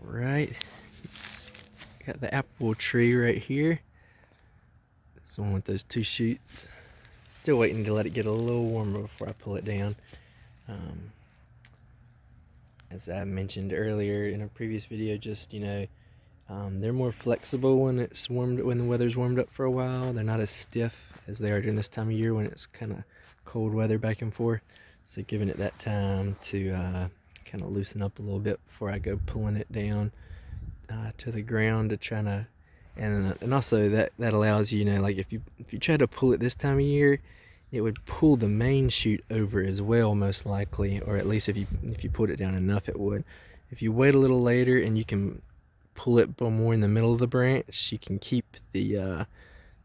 Alright, got the apple tree right here. This one with those two shoots. Still waiting to let it get a little warmer before I pull it down. As I mentioned earlier in a previous video, just, they're more flexible when when the weather's warmed up for a while. They're not as stiff as they are during this time of year when it's kind of cold weather back and forth. So giving it that time to kind of loosen up a little bit before I go pulling it down to the ground to try to, and also that allows you, like if you try to pull it this time of year, it would pull the main shoot over as well, most likely, or at least if you put it down enough, it would. If you wait a little later and you can pull it more in the middle of the branch, you can keep the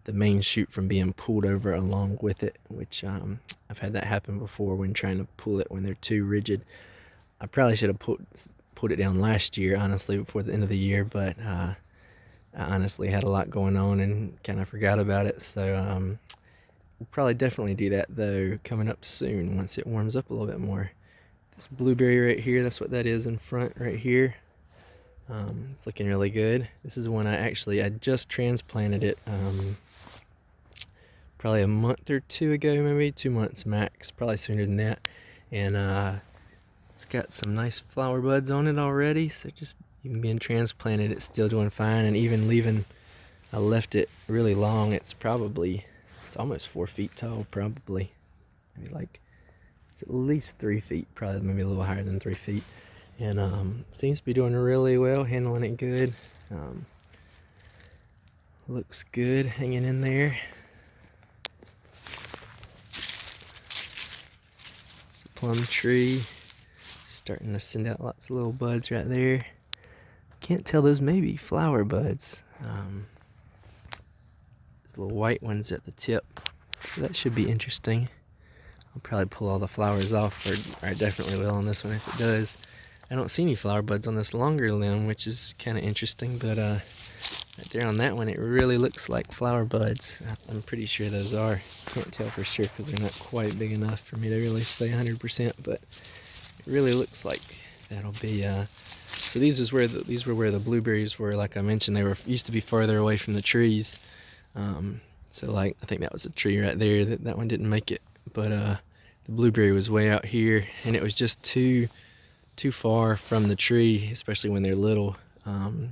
main shoot from being pulled over along with it, which I've had that happen before when trying to pull it when they're too rigid. I probably should have put it down last year, honestly, before the end of the year, but I honestly had a lot going on and kind of forgot about it. So we'll probably definitely do that though coming up soon once it warms up a little bit more. This blueberry right here, that's what that is in front right here. It's looking really good. This is one I just transplanted it probably a month or two ago, maybe 2 months max, probably sooner than that. And it's got some nice flower buds on it already, so just even being transplanted, it's still doing fine. And even I left it really long. It's almost 4 feet tall, probably. Maybe it's at least 3 feet, probably maybe a little higher than 3 feet. And seems to be doing really well, handling it good. Looks good, hanging in there. It's a plum tree, starting to send out lots of little buds right there. Can't tell, those may be flower buds. There's little white ones at the tip, so that should be interesting. I'll probably pull all the flowers off, or I definitely will on this one if it does. I don't see any flower buds on this longer limb, which is kind of interesting, but right there on that one, it really looks like flower buds. I'm pretty sure those are. Can't tell for sure because they're not quite big enough for me to really say 100%, but it really looks like that'll be. So these were where the blueberries were. Like I mentioned, they used to be farther away from the trees. So I think that was a tree right there. That one didn't make it, but the blueberry was way out here, and it was just too far from the tree, especially when they're little.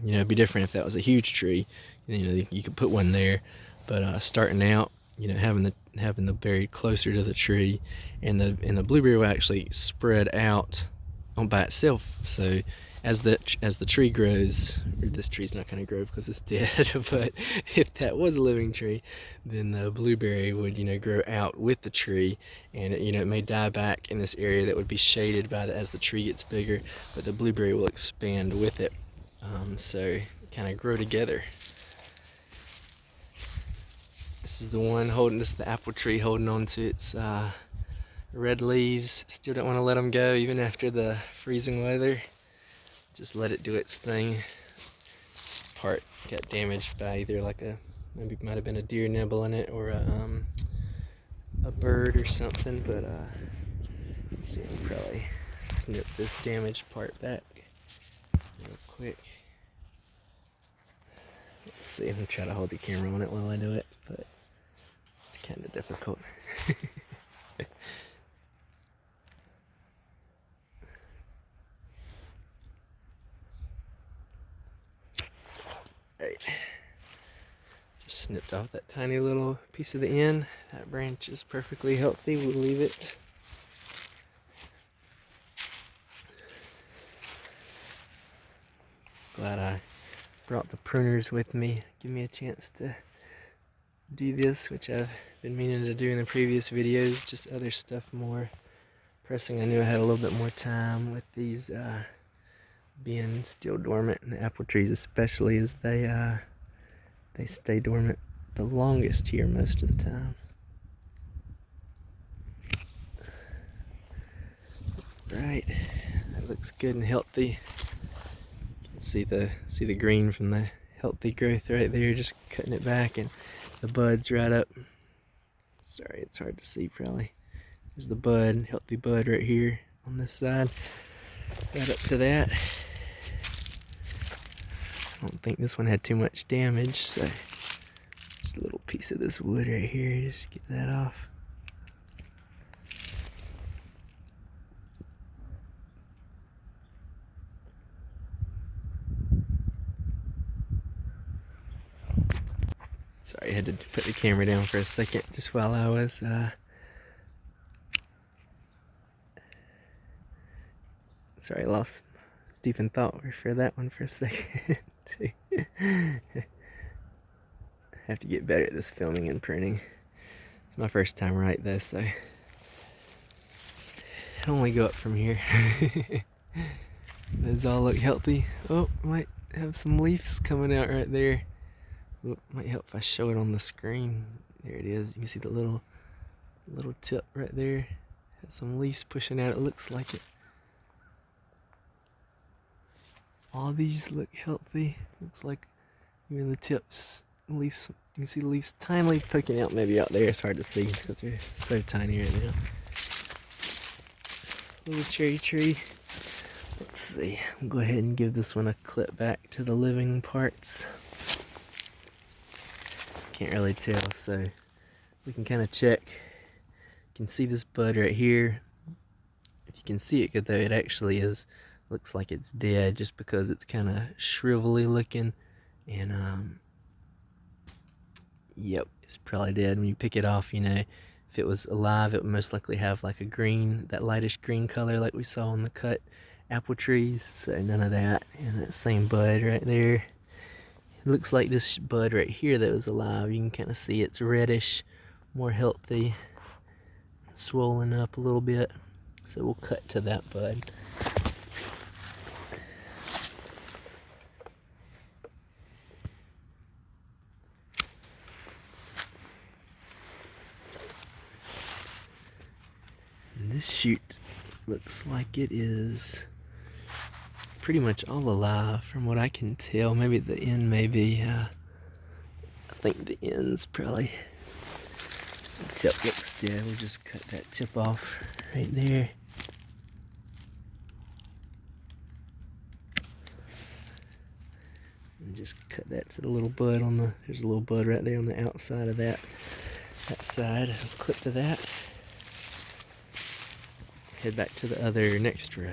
It'd be different if that was a huge tree. You could put one there, but starting out, having the berry closer to the tree, and the blueberry will actually spread out by itself. So as the tree grows, or this tree's not going to grow because it's dead, but if that was a living tree, then the blueberry would grow out with the tree, and it may die back in this area that would be shaded by as the tree gets bigger, but the blueberry will expand with it. So kind of grow together. This is the apple tree holding on to its red leaves. Still don't want to let them go even after the freezing weather. Just let it do its thing. This part got damaged by either maybe it might have been a deer nibbling it, or a bird or something, but let's see, I'll probably snip this damaged part back real quick. Let's see, I'm gonna try to hold the camera on it while I do it, but it's kind of difficult. Right. Just snipped off that tiny little piece of the end. That branch is perfectly healthy. We'll leave it. Glad I brought the pruners with me. Give me a chance to do this, which I've been meaning to do in the previous videos. Just other stuff more pressing. I knew I had a little bit more time with these being still dormant, and the apple trees especially, as they stay dormant the longest here most of the time. Right, that looks good and healthy. You can see the green from the healthy growth right there, just cutting it back, and the buds right up. Sorry, it's hard to see probably. There's the bud, healthy bud right here on this side. Right up to that. I don't think this one had too much damage, so just a little piece of this wood right here, just get that off. Sorry, I had to put the camera down for a second just while I was sorry, I lost deep in thought for that one for a second. Have to get better at this filming and printing. It's my first time right though, so I only go up from here. Those all look healthy. Oh, might have some leaves coming out right there. Oh, might help if I show it on the screen. There it is. You can see the little tip right there. Has some leaves pushing out. It looks like it. All these look healthy. Looks like even the tips, leaves. You can see the leaves tiny poking out. Maybe out there it's hard to see because they're so tiny right now. Little cherry tree. Let's see. I'll go ahead and give this one a clip back to the living parts. Can't really tell, so we can kind of check. You can see this bud right here. If you can see it good though, it actually looks like it's dead just because it's kind of shrivelly looking, and yep, it's probably dead. When you pick it off, you know, if it was alive, it would most likely have like a green, that lightish green color like we saw on the cut apple trees. So none of that. And that same bud right there. It looks like this bud right here that was alive. You can kind of see it's reddish, more healthy, swollen up a little bit. So we'll cut to that bud. And this shoot looks like it is pretty much all alive from what I can tell. Maybe the end may be, I think the end's probably, the tip looks dead. We'll just cut that tip off right there. And just cut that to the little bud on the, there's a little bud right there on the outside of that side. I'll clip to that. Head back to the other next row.